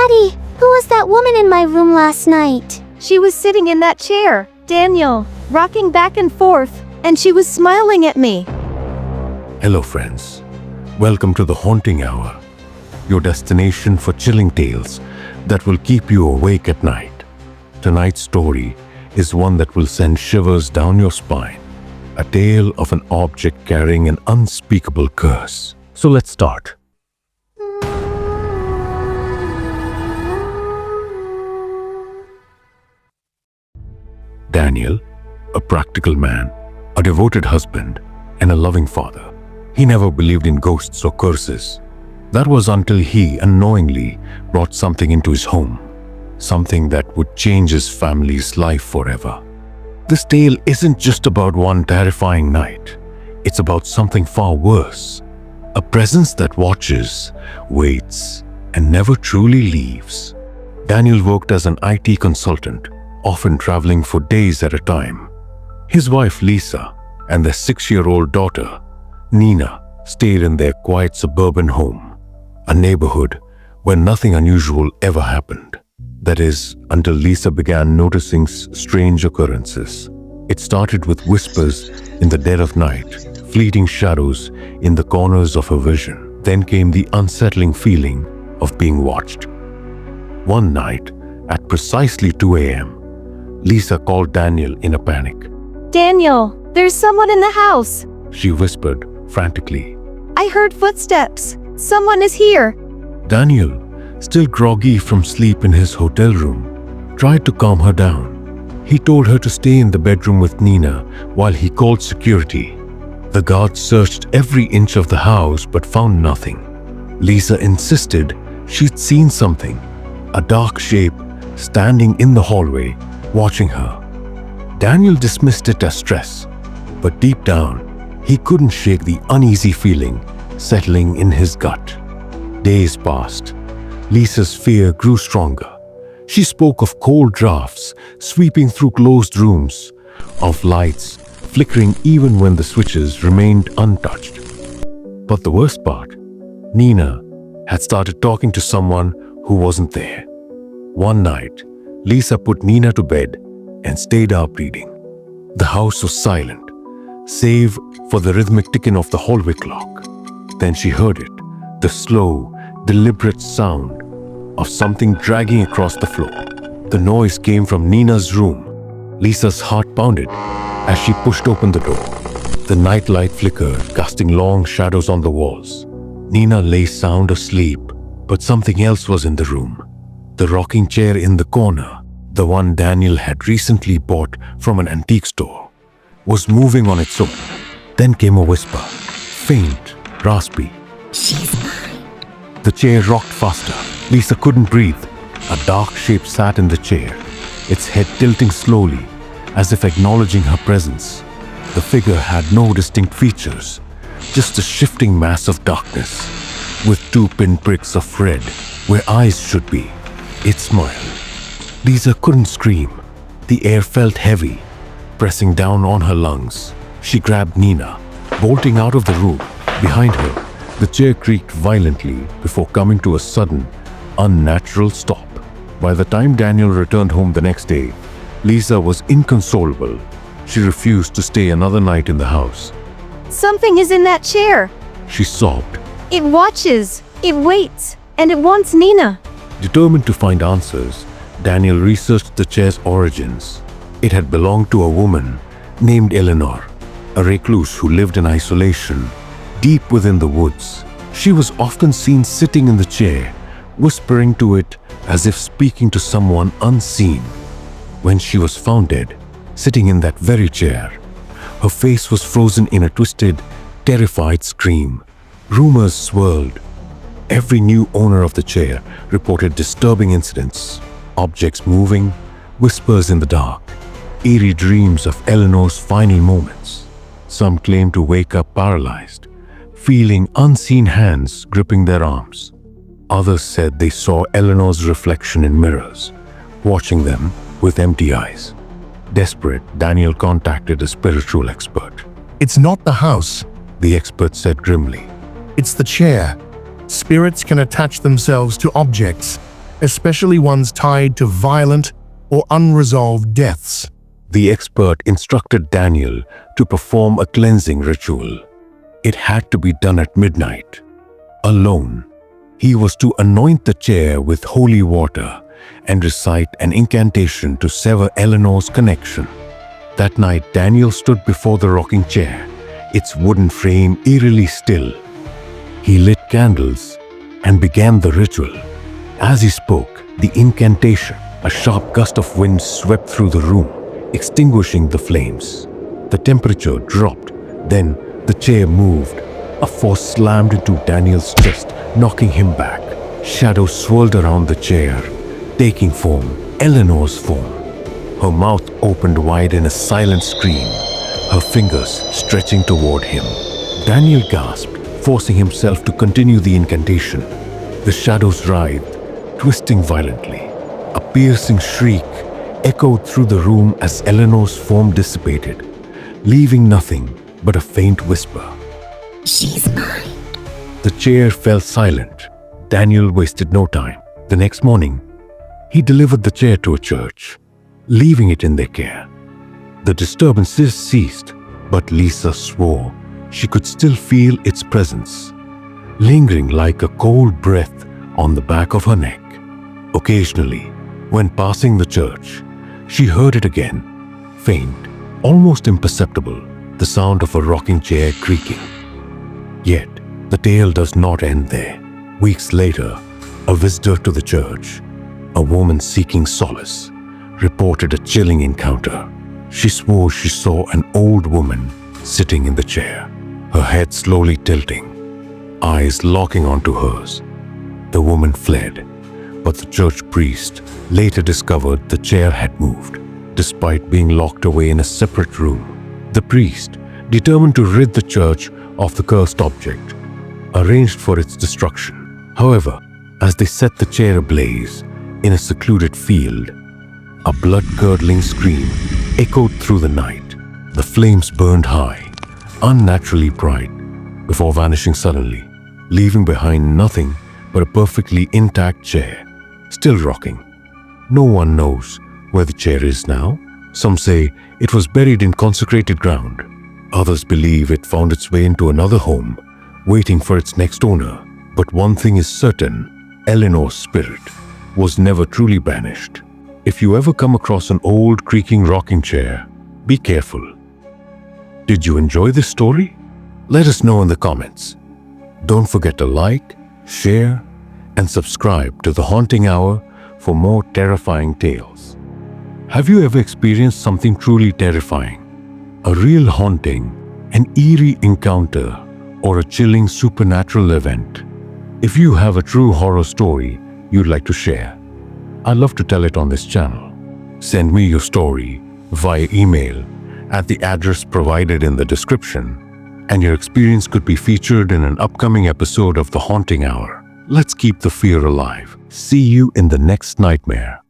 Daddy, who was that woman in my room last night? She was sitting in that chair, Daniel, rocking back and forth, and she was smiling at me. Hello friends, welcome to the Haunting Hour, your destination for chilling tales that will keep you awake at night. Tonight's story is one that will send shivers down your spine, a tale of an object carrying an unspeakable curse. So let's start. Daniel, a practical man, a devoted husband, and a loving father. He never believed in ghosts or curses. That was until he unknowingly brought something into his home, something that would change his family's life forever. This tale isn't just about one terrifying night. It's about something far worse. A presence that watches, waits, and never truly leaves. Daniel worked as an IT consultant, often traveling for days at a time. His wife Lisa and their 6-year-old daughter, Nina, stayed in their quiet suburban home, a neighborhood where nothing unusual ever happened. That is, until Lisa began noticing strange occurrences. It started with whispers in the dead of night, fleeting shadows in the corners of her vision. Then came the unsettling feeling of being watched. One night, at precisely 2 a.m., Lisa called Daniel in a panic. Daniel, there's someone in the house. She whispered frantically. I heard footsteps. Someone is here. Daniel, still groggy from sleep in his hotel room, tried to calm her down. He told her to stay in the bedroom with Nina while he called security. The guards searched every inch of the house but found nothing. Lisa insisted she'd seen something, a dark shape standing in the hallway, watching her. Daniel dismissed it as stress, but deep down, he couldn't shake the uneasy feeling settling in his gut. Days passed. Lisa's fear grew stronger. She spoke of cold drafts sweeping through closed rooms, of lights flickering even when the switches remained untouched. But the worst part, Nina had started talking to someone who wasn't there. One night, Lisa put Nina to bed and stayed up reading. The house was silent, save for the rhythmic ticking of the hallway clock. Then she heard it, the slow, deliberate sound of something dragging across the floor. The noise came from Nina's room. Lisa's heart pounded as she pushed open the door. The nightlight flickered, casting long shadows on the walls. Nina lay sound asleep, but something else was in the room. The rocking chair in the corner, the one Daniel had recently bought from an antique store, was moving on its own. Then came a whisper, faint, raspy. She's mine. The chair rocked faster. Lisa couldn't breathe. A dark shape sat in the chair, its head tilting slowly, as if acknowledging her presence. The figure had no distinct features, just a shifting mass of darkness, with 2 pinpricks of red where eyes should be. It smiled. Lisa couldn't scream. The air felt heavy, pressing down on her lungs. She grabbed Nina, bolting out of the room. Behind her, the chair creaked violently before coming to a sudden, unnatural stop. By the time Daniel returned home the next day, Lisa was inconsolable. She refused to stay another night in the house. Something is in that chair. She sobbed. It watches, it waits, and it wants Nina. Determined to find answers, Daniel researched the chair's origins. It had belonged to a woman named Eleanor, a recluse who lived in isolation, deep within the woods. She was often seen sitting in the chair, whispering to it as if speaking to someone unseen. When she was found dead, sitting in that very chair, her face was frozen in a twisted, terrified scream. Rumors swirled. Every new owner of the chair reported disturbing incidents, objects moving, whispers in the dark, eerie dreams of Eleanor's final moments. Some claimed to wake up paralyzed, feeling unseen hands gripping their arms. Others said they saw Eleanor's reflection in mirrors, watching them with empty eyes. Desperate, Daniel contacted a spiritual expert. It's not the house, The expert said grimly. it's the chair. Spirits can attach themselves to objects, especially ones tied to violent or unresolved deaths. The expert instructed Daniel to perform a cleansing ritual. It had to be done at midnight. Alone, he was to anoint the chair with holy water and recite an incantation to sever Eleanor's connection. That night, Daniel stood before the rocking chair, its wooden frame eerily still. He lit candles and began the ritual. As he spoke the incantation, a sharp gust of wind swept through the room, extinguishing the flames. The temperature dropped. Then the chair moved. A force slammed into Daniel's chest, knocking him back. Shadows swirled around the chair, taking form, Eleanor's form. Her mouth opened wide in a silent scream, her fingers stretching toward him. Daniel gasped, forcing himself to continue the incantation. The shadows writhed, twisting violently. A piercing shriek echoed through the room as Eleanor's form dissipated, leaving nothing but a faint whisper. She's mine. The chair fell silent. Daniel wasted no time. The next morning, he delivered the chair to a church, leaving it in their care. The disturbances ceased, but Lisa swore she could still feel its presence, lingering like a cold breath on the back of her neck. Occasionally, when passing the church, she heard it again, faint, almost imperceptible, the sound of a rocking chair creaking. Yet, the tale does not end there. Weeks later, a visitor to the church, a woman seeking solace, reported a chilling encounter. She swore she saw an old woman sitting in the chair, her head slowly tilting, eyes locking onto hers. The woman fled, but the church priest later discovered the chair had moved, despite being locked away in a separate room. The priest, determined to rid the church of the cursed object, arranged for its destruction. However, as they set the chair ablaze in a secluded field, a blood-curdling scream echoed through the night. The flames burned high, unnaturally bright, before vanishing suddenly, leaving behind nothing but a perfectly intact chair, still rocking. No one knows where the chair is now. Some say it was buried in consecrated ground. Others believe it found its way into another home, waiting for its next owner. But one thing is certain, Eleanor's spirit was never truly banished. If you ever come across an old creaking rocking chair, be careful. Did you enjoy this story? Let us know in the comments. Don't forget to like, share, and subscribe to The Haunting Hour for more terrifying tales. Have you ever experienced something truly terrifying? A real haunting, an eerie encounter, or a chilling supernatural event? If you have a true horror story you'd like to share, I'd love to tell it on this channel. Send me your story via email at the address provided in the description, and your experience could be featured in an upcoming episode of The Haunting Hour. Let's keep the fear alive. See you in the next nightmare.